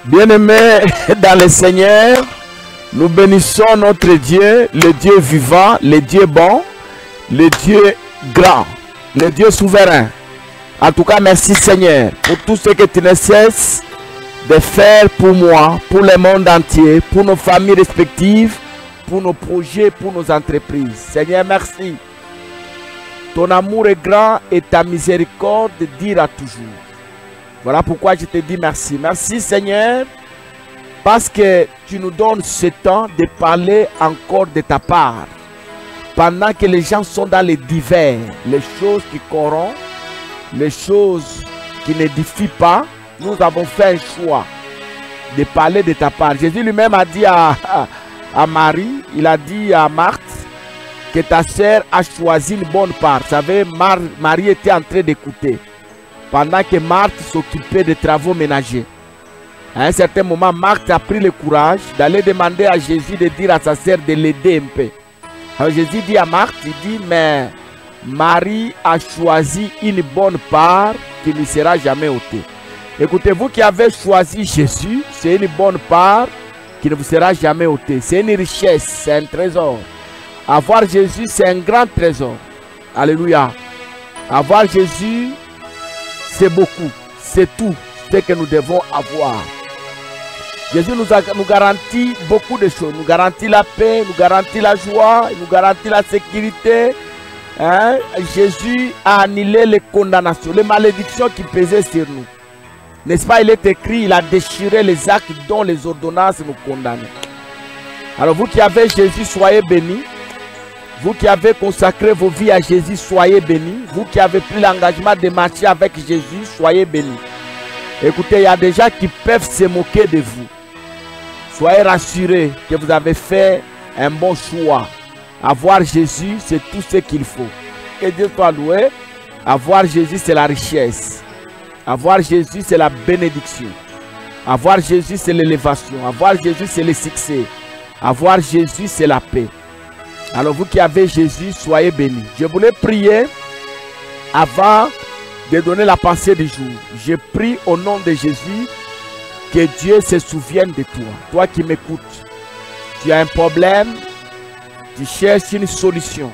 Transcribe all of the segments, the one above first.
Bien-aimés dans le Seigneur, nous bénissons notre Dieu, le Dieu vivant, le Dieu bon, le Dieu grand, le Dieu souverain. En tout cas, merci Seigneur pour tout ce que tu ne cesses de faire pour moi, pour le monde entier, pour nos familles respectives, pour nos projets, pour nos entreprises. Seigneur, merci. Ton amour est grand et ta miséricorde dira toujours. Voilà pourquoi je te dis merci. Merci Seigneur, parce que tu nous donnes ce temps de parler encore de ta part. Pendant que les gens sont dans les divers, les choses qui corrompent, les choses qui n'édifient pas, nous avons fait un choix de parler de ta part. Jésus lui-même a dit à Marie, il a dit à Marthe, que ta sœur a choisi une bonne part. Vous savez, Marie était en train d'écouter pendant que Marthe s'occupait des travaux ménagers. À un certain moment, Marthe a pris le courage d'aller demander à Jésus de dire à sa sœur de l'aider un peu. Alors Jésus dit à Marthe, il dit, mais Marie a choisi une bonne part qui ne sera jamais ôtée. Écoutez, vous qui avez choisi Jésus, c'est une bonne part qui ne vous sera jamais ôtée. C'est une richesse, c'est un trésor. Avoir Jésus, c'est un grand trésor. Alléluia. Avoir Jésus, c'est beaucoup. C'est tout ce que nous devons avoir. Jésus nous garantit beaucoup de choses. Nous garantit la paix, nous garantit la joie, nous garantit la sécurité. Hein? Jésus a annulé les condamnations, les malédictions qui pesaient sur nous. N'est-ce pas? Il est écrit, il a déchiré les actes dont les ordonnances nous condamnaient. Alors vous qui avez Jésus, soyez bénis. Vous qui avez consacré vos vies à Jésus, soyez bénis. Vous qui avez pris l'engagement de marcher avec Jésus, soyez bénis. Écoutez, il y a des gens qui peuvent se moquer de vous. Soyez rassurés que vous avez fait un bon choix. Avoir Jésus, c'est tout ce qu'il faut. Que Dieu soit loué. Avoir Jésus, c'est la richesse. Avoir Jésus, c'est la bénédiction. Avoir Jésus, c'est l'élévation. Avoir Jésus, c'est le succès. Avoir Jésus, c'est la paix. Alors vous qui avez Jésus, soyez bénis. Je voulais prier avant de donner la pensée du jour. Je prie au nom de Jésus que Dieu se souvienne de toi. Toi qui m'écoutes, tu as un problème, tu cherches une solution.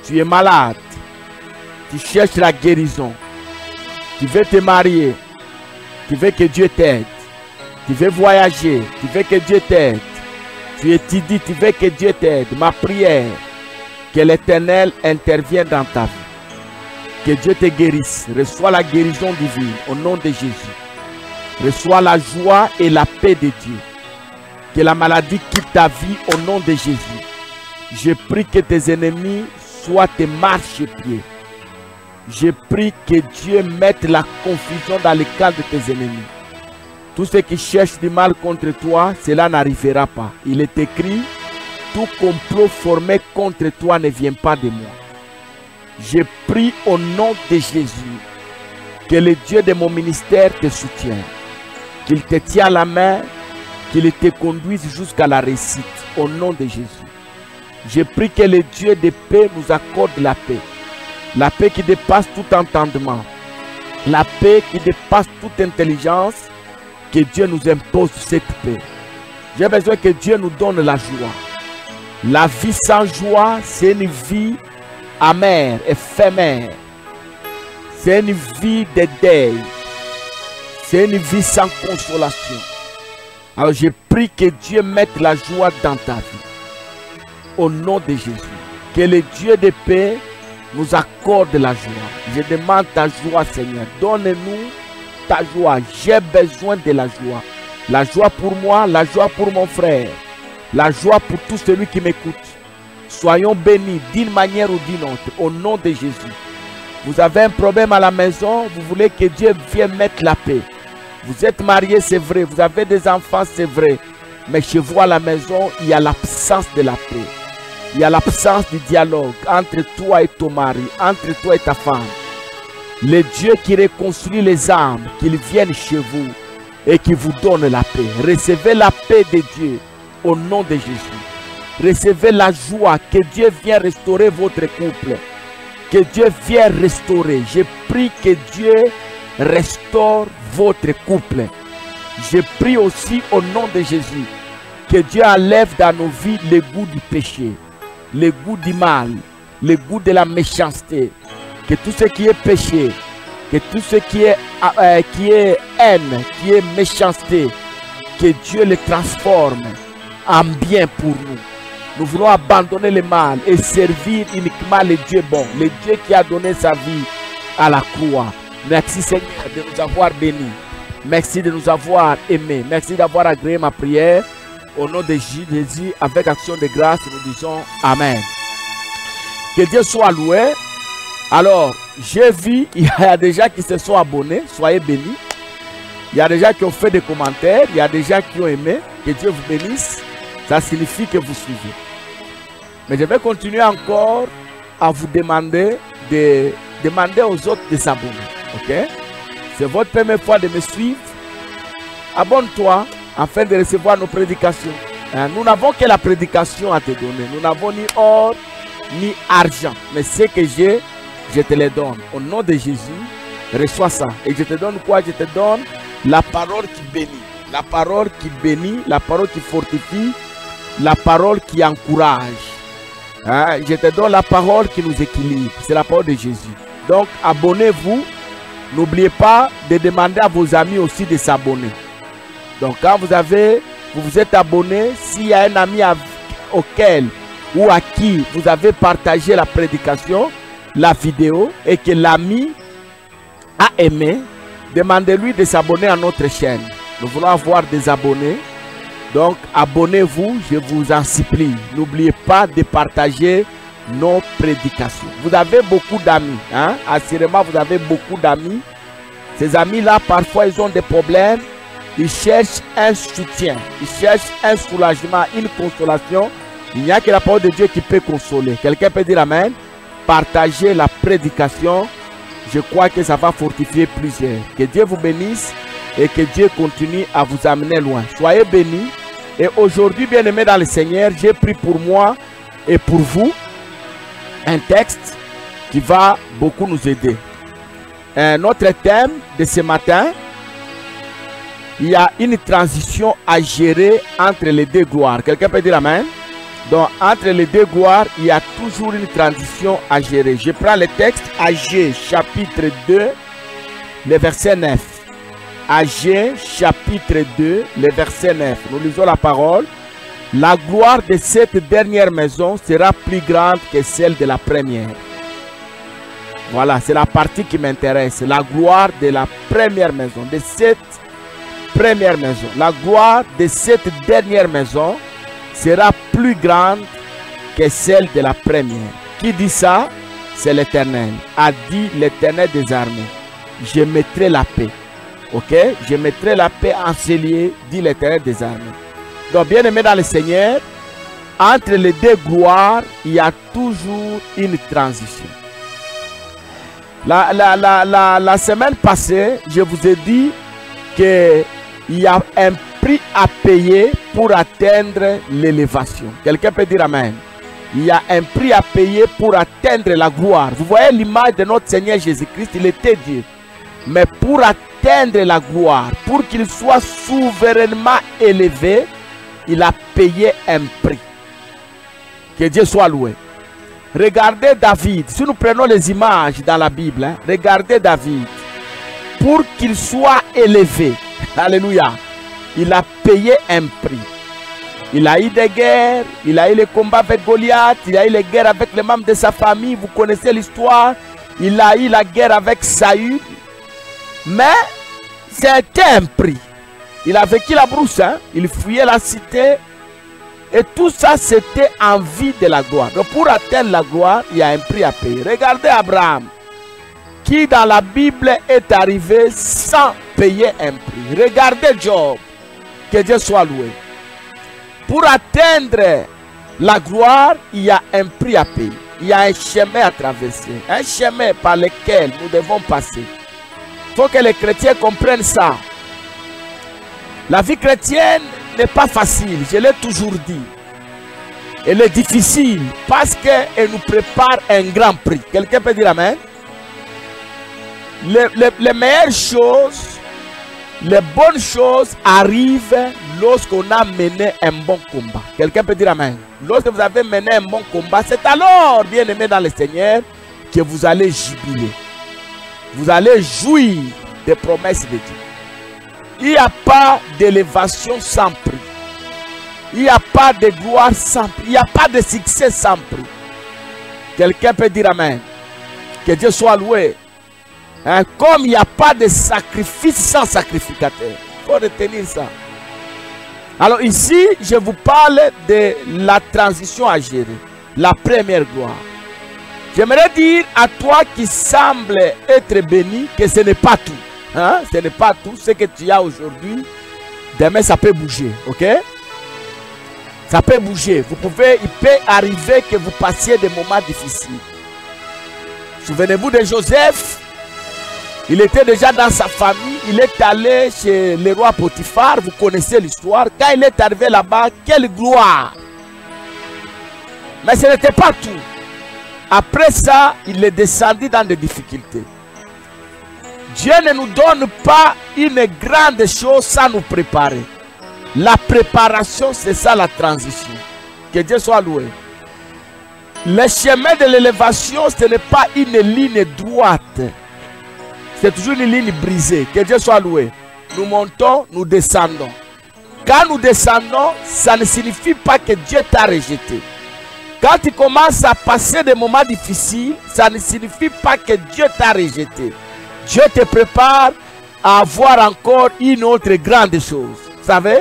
Tu es malade, tu cherches la guérison. Tu veux te marier, tu veux que Dieu t'aide. Tu veux voyager, tu veux que Dieu t'aide. Tu étudies, tu veux que Dieu t'aide. Ma prière, que l'Éternel intervienne dans ta vie. Que Dieu te guérisse. Reçois la guérison divine au nom de Jésus. Reçois la joie et la paix de Dieu. Que la maladie quitte ta vie au nom de Jésus. Je prie que tes ennemis soient tes marchepieds. Je prie que Dieu mette la confusion dans le camp de tes ennemis. Tout ce qui cherche du mal contre toi, cela n'arrivera pas. Il est écrit, tout complot formé contre toi ne vient pas de moi. Je prie au nom de Jésus, que le Dieu de mon ministère te soutienne, qu'il te tienne la main, qu'il te conduise jusqu'à la réussite, au nom de Jésus. Je prie que le Dieu de paix nous accorde la paix qui dépasse tout entendement, la paix qui dépasse toute intelligence. Que Dieu nous impose cette paix. J'ai besoin que Dieu nous donne la joie. La vie sans joie, c'est une vie amère, éphémère. C'est une vie de deuil. C'est une vie sans consolation. Alors je prie que Dieu mette la joie dans ta vie. Au nom de Jésus. Que le Dieu de paix nous accorde la joie. Je demande ta joie, Seigneur. Donne-nous ta joie. J'ai besoin de la joie. La joie pour moi, la joie pour mon frère. La joie pour tout celui qui m'écoute. Soyons bénis d'une manière ou d'une autre. Au nom de Jésus. Vous avez un problème à la maison. Vous voulez que Dieu vienne mettre la paix. Vous êtes mariés, c'est vrai. Vous avez des enfants, c'est vrai. Mais chez vous à la maison, il y a l'absence de la paix. Il y a l'absence du dialogue entre toi et ton mari. Entre toi et ta femme. Le Dieu qui réconcilie les âmes, qu'il vienne chez vous et qui vous donne la paix. Recevez la paix de Dieu au nom de Jésus. Recevez la joie, que Dieu vienne restaurer votre couple. Que Dieu vienne restaurer. Je prie que Dieu restaure votre couple. Je prie aussi au nom de Jésus que Dieu enlève dans nos vies le goût du péché, le goût du mal, le goût de la méchanceté. Que tout ce qui est péché, que tout ce qui est haine, qui est méchanceté, que Dieu le transforme en bien pour nous. Nous voulons abandonner le mal et servir uniquement le Dieu bon, le Dieu qui a donné sa vie à la croix. Merci Seigneur de nous avoir bénis. Merci de nous avoir aimés. Merci d'avoir agréé ma prière. Au nom de Jésus, avec action de grâce, nous disons Amen. Que Dieu soit loué. Alors, j'ai vu, il y a des gens qui se sont abonnés. Soyez bénis. Il y a des gens qui ont fait des commentaires. Il y a des gens qui ont aimé. Que Dieu vous bénisse. Ça signifie que vous suivez. Mais je vais continuer encore à vous demander de demander aux autres de s'abonner. Ok? C'est votre première fois de me suivre. Abonne-toi afin de recevoir nos prédications. Nous n'avons que la prédication à te donner. Nous n'avons ni or ni argent. Mais ce que j'ai, je te le donne. Au nom de Jésus, reçois ça. Et je te donne quoi? Je te donne la parole qui bénit. La parole qui bénit, la parole qui fortifie, la parole qui encourage. Je te donne la parole qui nous équilibre. C'est la parole de Jésus. Donc, abonnez-vous. N'oubliez pas de demander à vos amis aussi de s'abonner. Donc, quand vous vous êtes abonné, s'il y a un ami auquel ou à qui vous avez partagé la prédication, la vidéo, et que l'ami a aimé, demandez-lui de s'abonner à notre chaîne. Nous voulons avoir des abonnés. Donc, abonnez-vous, je vous en supplie. N'oubliez pas de partager nos prédications. Vous avez beaucoup d'amis. Assurément, vous avez beaucoup d'amis. Ces amis-là, parfois, ils ont des problèmes. Ils cherchent un soutien. Ils cherchent un soulagement, une consolation. Il n'y a que la parole de Dieu qui peut consoler. Quelqu'un peut dire Amen. Partagez la prédication. Je crois que ça va fortifier plusieurs. Que Dieu vous bénisse et que Dieu continue à vous amener loin. Soyez bénis. Et aujourd'hui, bien-aimés dans le Seigneur, j'ai pris pour moi et pour vous un texte qui va beaucoup nous aider. Notre thème de ce matin, il y a une transition à gérer entre les deux gloires. Quelqu'un peut dire Amen? Donc, entre les deux gloires, il y a toujours une transition à gérer. Je prends le texte Agé, chapitre 2, le verset 9. Agé, chapitre 2, le verset 9. Nous lisons la parole. La gloire de cette dernière maison sera plus grande que celle de la première. Voilà, c'est la partie qui m'intéresse. La gloire de la première maison, de cette première maison. La gloire de cette dernière maison sera plus grande que celle de la première. Qui dit ça? C'est l'Éternel. A dit l'Éternel des armées. Je mettrai la paix. Ok? Je mettrai la paix en ce lieu, dit l'Éternel des armées. Donc, bien aimé dans le Seigneur, entre les deux gloires, il y a toujours une transition. La semaine passée, je vous ai dit qu'il y a un prix à payer pour atteindre l'élévation. Quelqu'un peut dire Amen. Il y a un prix à payer pour atteindre la gloire. Vous voyez l'image de notre Seigneur Jésus-Christ, il était Dieu. Mais pour atteindre la gloire, pour qu'il soit souverainement élevé, il a payé un prix. Que Dieu soit loué. Regardez David. Si nous prenons les images dans la Bible, regardez David. Pour qu'il soit élevé, alléluia, il a payé un prix. Il a eu des guerres, il a eu les combats avec Goliath, il a eu les guerres avec les membres de sa famille, vous connaissez l'histoire. Il a eu la guerre avec Saül. Mais c'était un prix. Il a vécu la brousse, il fuyait la cité. Et tout ça, c'était en vue de la gloire. Donc pour atteindre la gloire, il y a un prix à payer. Regardez Abraham, qui dans la Bible est arrivé sans payer un prix. Regardez Job, que Dieu soit loué. Pour atteindre la gloire, il y a un prix à payer. Il y a un chemin à traverser. Un chemin par lequel nous devons passer. Il faut que les chrétiens comprennent ça. La vie chrétienne n'est pas facile, je l'ai toujours dit. Elle est difficile parce qu'elle nous prépare un grand prix. Quelqu'un peut dire Amen? Les meilleures choses les bonnes choses arrivent lorsqu'on a mené un bon combat. Quelqu'un peut dire amen. Lorsque vous avez mené un bon combat, c'est alors, bien aimé dans le Seigneur, que vous allez jubiler. Vous allez jouir des promesses de Dieu. Il n'y a pas d'élévation sans prix. Il n'y a pas de gloire sans prix. Il n'y a pas de succès sans prix. Quelqu'un peut dire amen. Que Dieu soit loué. Hein, comme il n'y a pas de sacrifice sans sacrificateur. Il faut retenir ça. Alors ici, je vous parle de la transition à gérer. La première gloire. J'aimerais dire à toi qui semble être béni que ce n'est pas tout. Hein? Ce n'est pas tout ce que tu as aujourd'hui. Demain, ça peut bouger. Ok? Ça peut bouger. Il peut arriver que vous passiez des moments difficiles. Souvenez-vous de Joseph. Il était déjà dans sa famille. Il est allé chez le roi Potiphar. Vous connaissez l'histoire. Quand il est arrivé là-bas, quelle gloire! Mais ce n'était pas tout. Après ça, il est descendu dans des difficultés. Dieu ne nous donne pas une grande chose sans nous préparer. La préparation, c'est ça la transition. Que Dieu soit loué. Le chemin de l'élévation, ce n'est pas une ligne droite. C'est toujours une ligne brisée. Que Dieu soit loué. Nous montons, nous descendons. Quand nous descendons, ça ne signifie pas que Dieu t'a rejeté. Quand tu commences à passer des moments difficiles, ça ne signifie pas que Dieu t'a rejeté. Dieu te prépare à avoir encore une autre grande chose. Vous savez,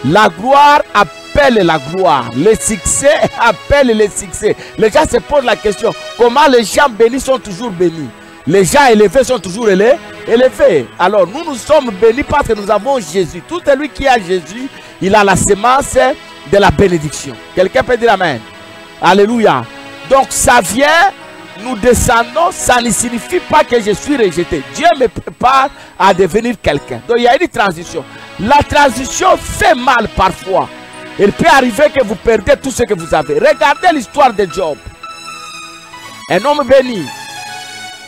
la gloire appelle la gloire. Le succès appelle le succès. Les gens se posent la question, comment les gens bénis sont toujours bénis? Les gens élevés sont toujours élevés. Alors nous, nous sommes bénis parce que nous avons Jésus. Tout celui qui a Jésus, il a la semence de la bénédiction. Quelqu'un peut dire amen. Alléluia. Donc ça vient, nous descendons, ça ne signifie pas que je suis rejeté. Dieu me prépare à devenir quelqu'un. Donc il y a une transition. La transition fait mal parfois. Il peut arriver que vous perdez tout ce que vous avez. Regardez l'histoire de Job. Un homme béni.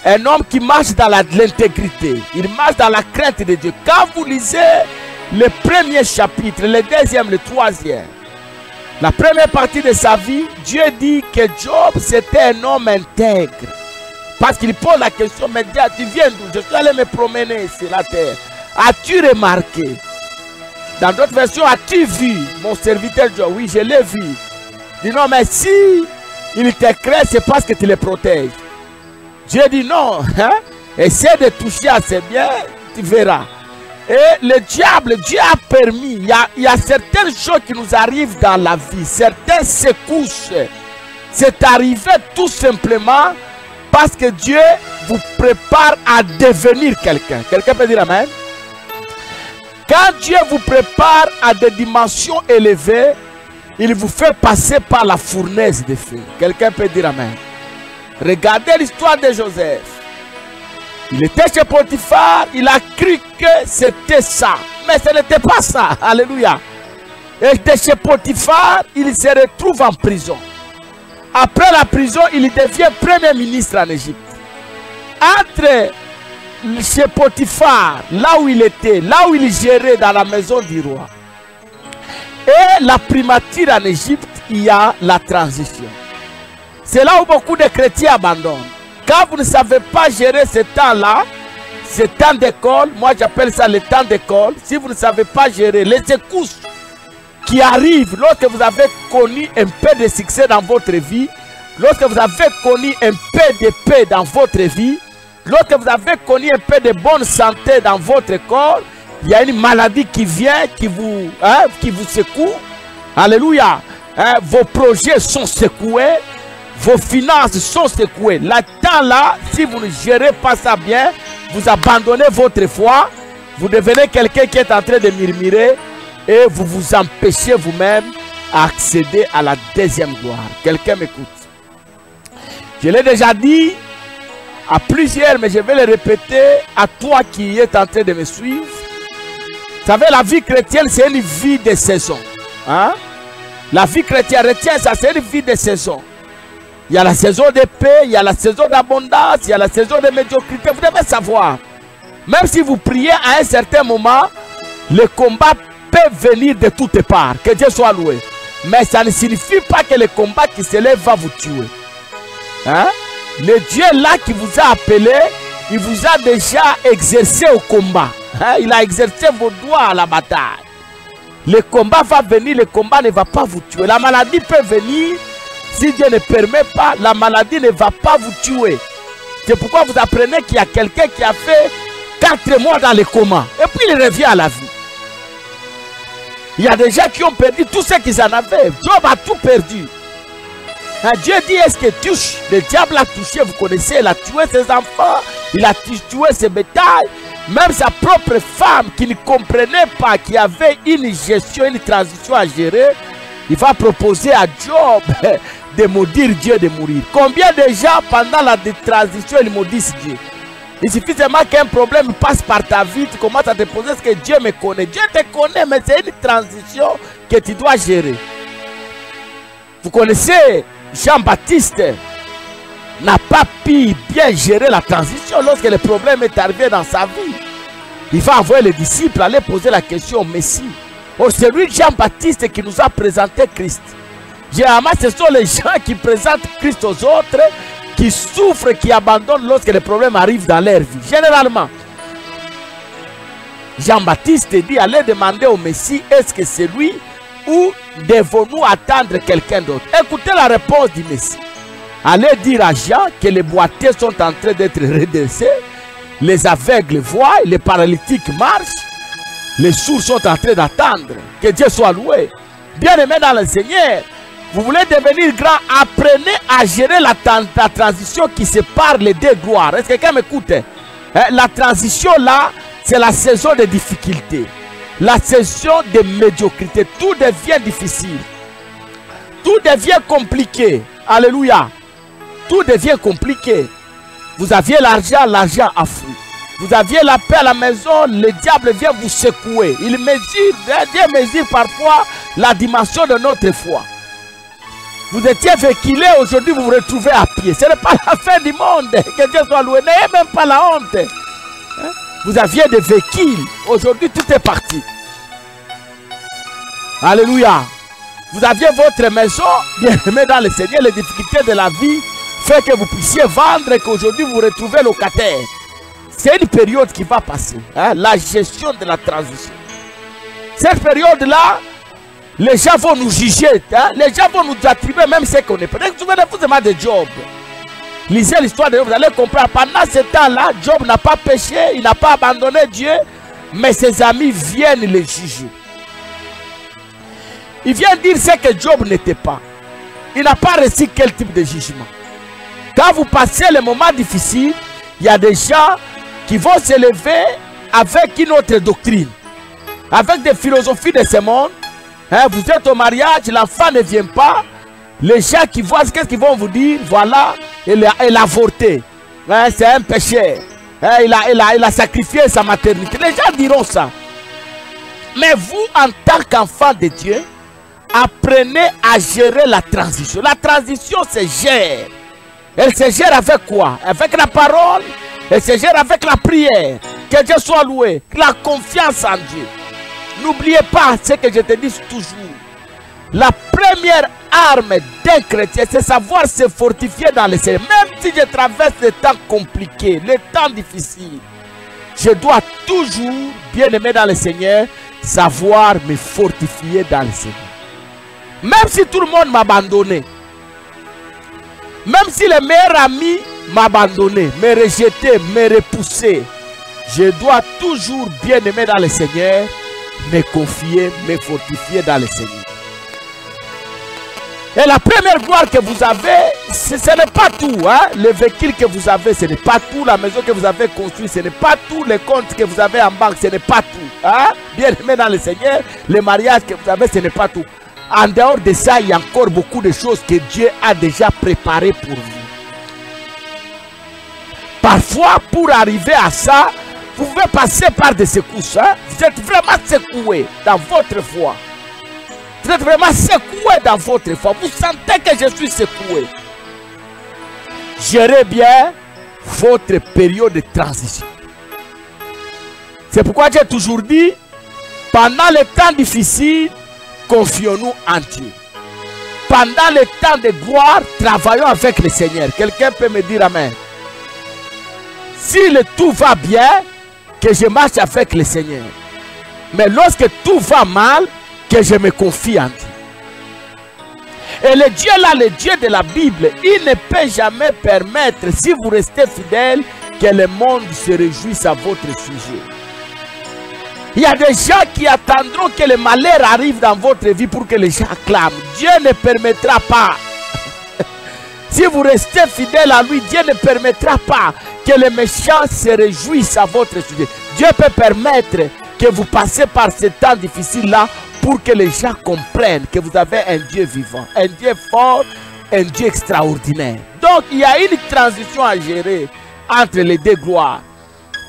Un homme qui marche dans l'intégrité. Il marche dans la crainte de Dieu. Quand vous lisez le premier chapitre, le deuxième, le troisième, la première partie de sa vie, Dieu dit que Job c'était un homme intègre. Parce qu'il pose la question, mais Dieu, tu viens d'où? Je suis allé me promener sur la terre. As-tu remarqué? Dans d'autres versions, as-tu vu mon serviteur Job? Oui, je l'ai vu. Il dit non, mais si il te crée, c'est parce que tu les protèges. Dieu dit non, hein? Essaie de toucher à ses biens, tu verras. Et le diable, Dieu a permis, il y a certaines choses qui nous arrivent dans la vie, certaines secousses. C'est arrivé tout simplement parce que Dieu vous prépare à devenir quelqu'un. Quelqu'un peut dire amen? Quand Dieu vous prépare à des dimensions élevées, il vous fait passer par la fournaise de feu. Quelqu'un peut dire amen? Regardez l'histoire de Joseph. Il était chez Potiphar, il a cru que c'était ça. Mais ce n'était pas ça. Alléluia. Il était chez Potiphar, il se retrouve en prison. Après la prison, il devient premier ministre en Égypte. Entre chez Potiphar, là où il était, là où il gérait dans la maison du roi, et la primature en Égypte, il y a la transition. C'est là où beaucoup de chrétiens abandonnent. Quand vous ne savez pas gérer ce temps-là, ce temps d'école, moi j'appelle ça le temps d'école, si vous ne savez pas gérer les secousses qui arrivent lorsque vous avez connu un peu de succès dans votre vie, lorsque vous avez connu un peu de paix dans votre vie, lorsque vous avez connu un peu de bonne santé dans votre corps, il y a une maladie qui vient, qui vous secoue. Alléluia. Vos projets sont secoués. Vos finances sont secouées. Là-dedans, là, si vous ne gérez pas ça bien, vous abandonnez votre foi, vous devenez quelqu'un qui est en train de murmurer et vous vous empêchez vous-même à accéder à la deuxième gloire. Quelqu'un m'écoute. Je l'ai déjà dit à plusieurs, mais je vais le répéter à toi qui es en train de me suivre. Vous savez, la vie chrétienne, c'est une vie de saison. Hein? La vie chrétienne, retiens ça, c'est une vie de saison. Il y a la saison de paix, il y a la saison d'abondance, il y a la saison de médiocrité. Vous devez savoir. Même si vous priez à un certain moment, le combat peut venir de toutes parts. Que Dieu soit loué. Mais ça ne signifie pas que le combat qui se lève va vous tuer. Hein? Le Dieu là qui vous a appelé, il vous a déjà exercé au combat. Hein? Il a exercé vos doigts à la bataille. Le combat va venir, le combat ne va pas vous tuer. La maladie peut venir, si Dieu ne permet pas, la maladie ne va pas vous tuer. C'est pourquoi vous apprenez qu'il y a quelqu'un qui a fait 4 mois dans le coma. Et puis il revient à la vie. Il y a des gens qui ont perdu tout ce qu'ils en avaient. Job a tout perdu. Dieu dit, est-ce que touche? Le diable a touché, vous connaissez, il a tué ses enfants, il a tué ses bétails. Même sa propre femme qui ne comprenait pas, qui avait une gestion, une transition à gérer, il va proposer à Job de maudire Dieu, de mourir. Combien de gens pendant la transition ils maudissent Dieu? Il suffit seulement qu'un problème passe par ta vie, tu commences à te poser, est-ce que Dieu me connaît? Dieu te connaît, mais c'est une transition que tu dois gérer. Vous connaissez Jean-Baptiste n'a pas pu bien gérer la transition lorsque le problème est arrivé dans sa vie. Il va envoyer les disciples aller poser la question au Messie. Or, c'est lui Jean-Baptiste qui nous a présenté Christ. Généralement, ce sont les gens qui présentent Christ aux autres, qui souffrent, qui abandonnent lorsque les problèmes arrivent dans leur vie. Généralement, Jean-Baptiste dit, allez demander au Messie, est-ce que c'est lui ou devons-nous attendre quelqu'un d'autre? Écoutez la réponse du Messie. Allez dire à Jean que les boiteux sont en train d'être redressés, les aveugles voient, les paralytiques marchent, les sourds sont en train d'attendre. Que Dieu soit loué. Bien-aimés dans le Seigneur, vous voulez devenir grand, apprenez à gérer la transition qui sépare les deux gloires. Est-ce que quelqu'un m'écoute? La transition là, c'est la saison de difficulté, la saison de médiocrité. Tout devient difficile, tout devient compliqué. Alléluia. Tout devient compliqué. Vous aviez l'argent, l'argent a fui. Vous aviez la paix à la maison, le diable vient vous secouer. Il mesure, Dieu mesure parfois la dimension de notre foi. Vous étiez véhiculé, aujourd'hui vous vous retrouvez à pied. Ce n'est pas la fin du monde. Que Dieu soit loué. N'ayez même pas la honte. Vous aviez des véhicules, aujourd'hui tout est parti. Alléluia. Vous aviez votre maison, bien aimé dans le Seigneur, les difficultés de la vie fait que vous puissiez vendre et qu'aujourd'hui vous retrouvez locataire. C'est une période qui va passer, hein, la gestion de la transition. Cette période-là, les gens vont nous juger, hein, les gens vont nous attribuer même ce qu'on est. Peut-être que vous souvenez de Job. Lisez l'histoire de Job, vous allez comprendre. Pendant ce temps-là, Job n'a pas péché, il n'a pas abandonné Dieu, mais ses amis viennent le juger. Il vient dire ce que Job n'était pas. Il n'a pas reçu quel type de jugement. Quand vous passez les moments difficiles, il y a des gens qui vont se lever avec une autre doctrine, avec des philosophies de ce monde. Hein, vous êtes au mariage, l'enfant ne vient pas. Les gens qui voient, qu'est-ce qu'ils vont vous dire? Voilà, il a avorté. Hein, c'est un péché. Hein, il a sacrifié sa maternité. Les gens diront ça. Mais vous, en tant qu'enfant de Dieu, apprenez à gérer la transition. La transition se gère. Elle se gère avec quoi? Avec la parole. Elle se gère avec la prière. Que Dieu soit loué. La confiance en Dieu. N'oubliez pas ce que je te dis toujours. La première arme d'un chrétien, c'est savoir se fortifier dans le Seigneur. Même si je traverse des temps compliqués, les temps difficiles, je dois toujours, bien aimé dans le Seigneur, savoir me fortifier dans le Seigneur. Même si tout le monde m'a abandonné, même si les meilleurs amis m'ont abandonné, me rejeté, me repoussé, je dois toujours, bien aimé dans le Seigneur, me confier, me fortifier dans le Seigneur. Et la première gloire que vous avez, ce n'est pas tout. Hein? Le véhicule que vous avez, ce n'est pas tout. La maison que vous avez construite, ce n'est pas tout. Les comptes que vous avez en banque, ce n'est pas tout. Hein? Bien aimé dans le Seigneur, les mariages que vous avez, ce n'est pas tout. En dehors de ça, il y a encore beaucoup de choses que Dieu a déjà préparées pour vous. Parfois, pour arriver à ça, vous pouvez passer par des secousses. Hein? Vous êtes vraiment secoué dans votre foi. Vous êtes vraiment secoué dans votre foi. Vous sentez que je suis secoué. Gérez bien votre période de transition. C'est pourquoi j'ai toujours dit, pendant les temps difficiles, confions-nous en Dieu. Pendant les temps de gloire, travaillons avec le Seigneur. Quelqu'un peut me dire amen. Si tout va bien, que je marche avec le Seigneur. Mais lorsque tout va mal, que je me confie en Dieu. Et le Dieu là, le Dieu de la Bible, il ne peut jamais permettre, si vous restez fidèle, que le monde se réjouisse à votre sujet. Il y a des gens qui attendront que le malheur arrive dans votre vie pour que les gens acclament. Dieu ne permettra pas. Si vous restez fidèle à lui, Dieu ne permettra pas que les méchants se réjouissent à votre sujet. Dieu peut permettre que vous passez par ce temps difficile-là pour que les gens comprennent que vous avez un Dieu vivant, un Dieu fort, un Dieu extraordinaire. Donc, il y a une transition à gérer entre les deux gloires.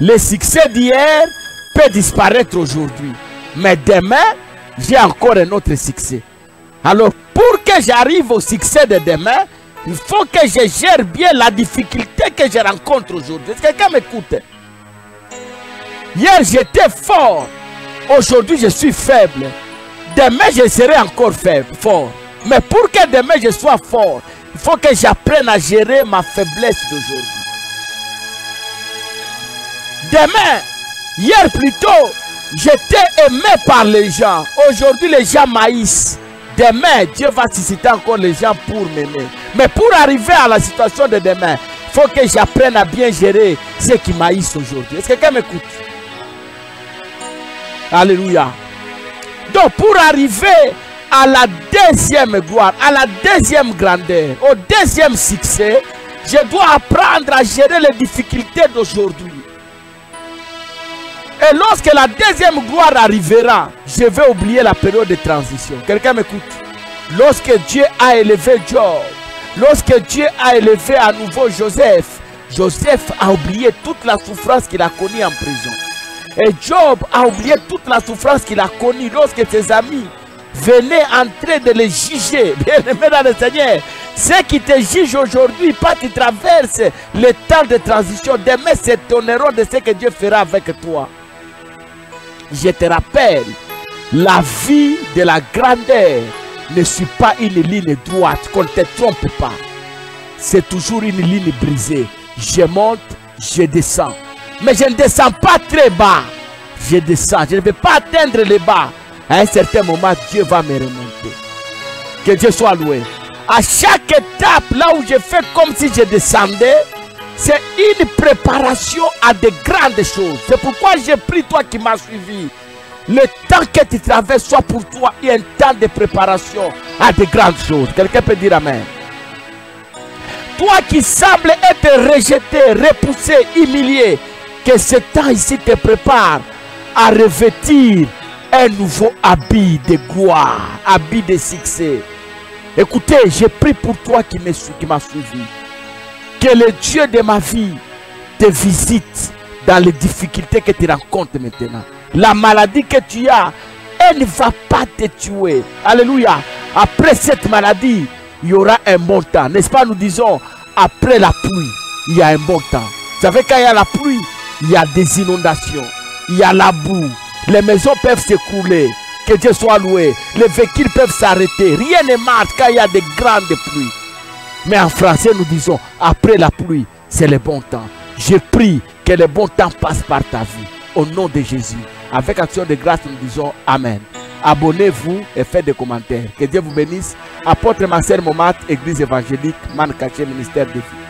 Le succès d'hier peut disparaître aujourd'hui. Mais demain, j'ai encore un autre succès. Alors, pour que j'arrive au succès de demain, il faut que je gère bien la difficulté que je rencontre aujourd'hui. Est-ce que quelqu'un m'écoute? Hier, j'étais fort. Aujourd'hui, je suis faible. Demain, je serai encore fort. Mais pour que demain, je sois fort, il faut que j'apprenne à gérer ma faiblesse d'aujourd'hui. Demain, hier plutôt, j'étais aimé par les gens. Aujourd'hui, les gens m'haïssent. Demain, Dieu va susciter encore les gens pour m'aimer. Mais pour arriver à la situation de demain, il faut que j'apprenne à bien gérer ceux qui m'haïssent aujourd'hui. Est-ce que quelqu'un m'écoute? Alléluia. Donc, pour arriver à la deuxième gloire, à la deuxième grandeur, au deuxième succès, je dois apprendre à gérer les difficultés d'aujourd'hui. Et lorsque la deuxième gloire arrivera, je vais oublier la période de transition. Quelqu'un m'écoute? Lorsque Dieu a élevé Job, lorsque Dieu a élevé à nouveau Joseph, Joseph a oublié toute la souffrance qu'il a connue en prison. Et Job a oublié toute la souffrance qu'il a connue lorsque ses amis venaient en train de les juger. Bien-aimé dans le Seigneur, ceux qui te jugent aujourd'hui, pas qui traversent le temps de transition, demain s'étonneront de ce que Dieu fera avec toi. Je te rappelle, la vie de la grandeur ne suit pas une ligne droite, qu'on ne te trompe pas. C'est toujours une ligne brisée. Je monte, je descends. Mais je ne descends pas très bas. Je descends. Je ne vais pas atteindre les bas. À un certain moment, Dieu va me remonter. Que Dieu soit loué. À chaque étape, là où je fais comme si je descendais, c'est une préparation à de grandes choses. C'est pourquoi j'ai pris toi qui m'as suivi. Le temps que tu traverses soit pour toi un temps de préparation à de grandes choses. Quelqu'un peut dire amen. Toi qui sembles être rejeté, repoussé, humilié, que ce temps ici te prépare à revêtir un nouveau habit de gloire, habit de succès. Écoutez, j'ai pris pour toi qui m'as suivi. Que le Dieu de ma vie te visite dans les difficultés que tu rencontres maintenant. La maladie que tu as, elle ne va pas te tuer. Alléluia. Après cette maladie, il y aura un bon temps. N'est-ce pas, nous disons, après la pluie, il y a un bon temps. Vous savez, quand il y a la pluie, il y a des inondations, il y a la boue, les maisons peuvent s'écrouler. Que Dieu soit loué. Les véhicules peuvent s'arrêter. Rien ne marche quand il y a de grandes pluies. Mais en français, nous disons, après la pluie, c'est le bon temps. Je prie que le bon temps passe par ta vie. Au nom de Jésus. Avec action de grâce, nous disons Amen. Abonnez-vous et faites des commentaires. Que Dieu vous bénisse. Apôtre Marcel Momat, Église évangélique, Man Caché, ministère de vie.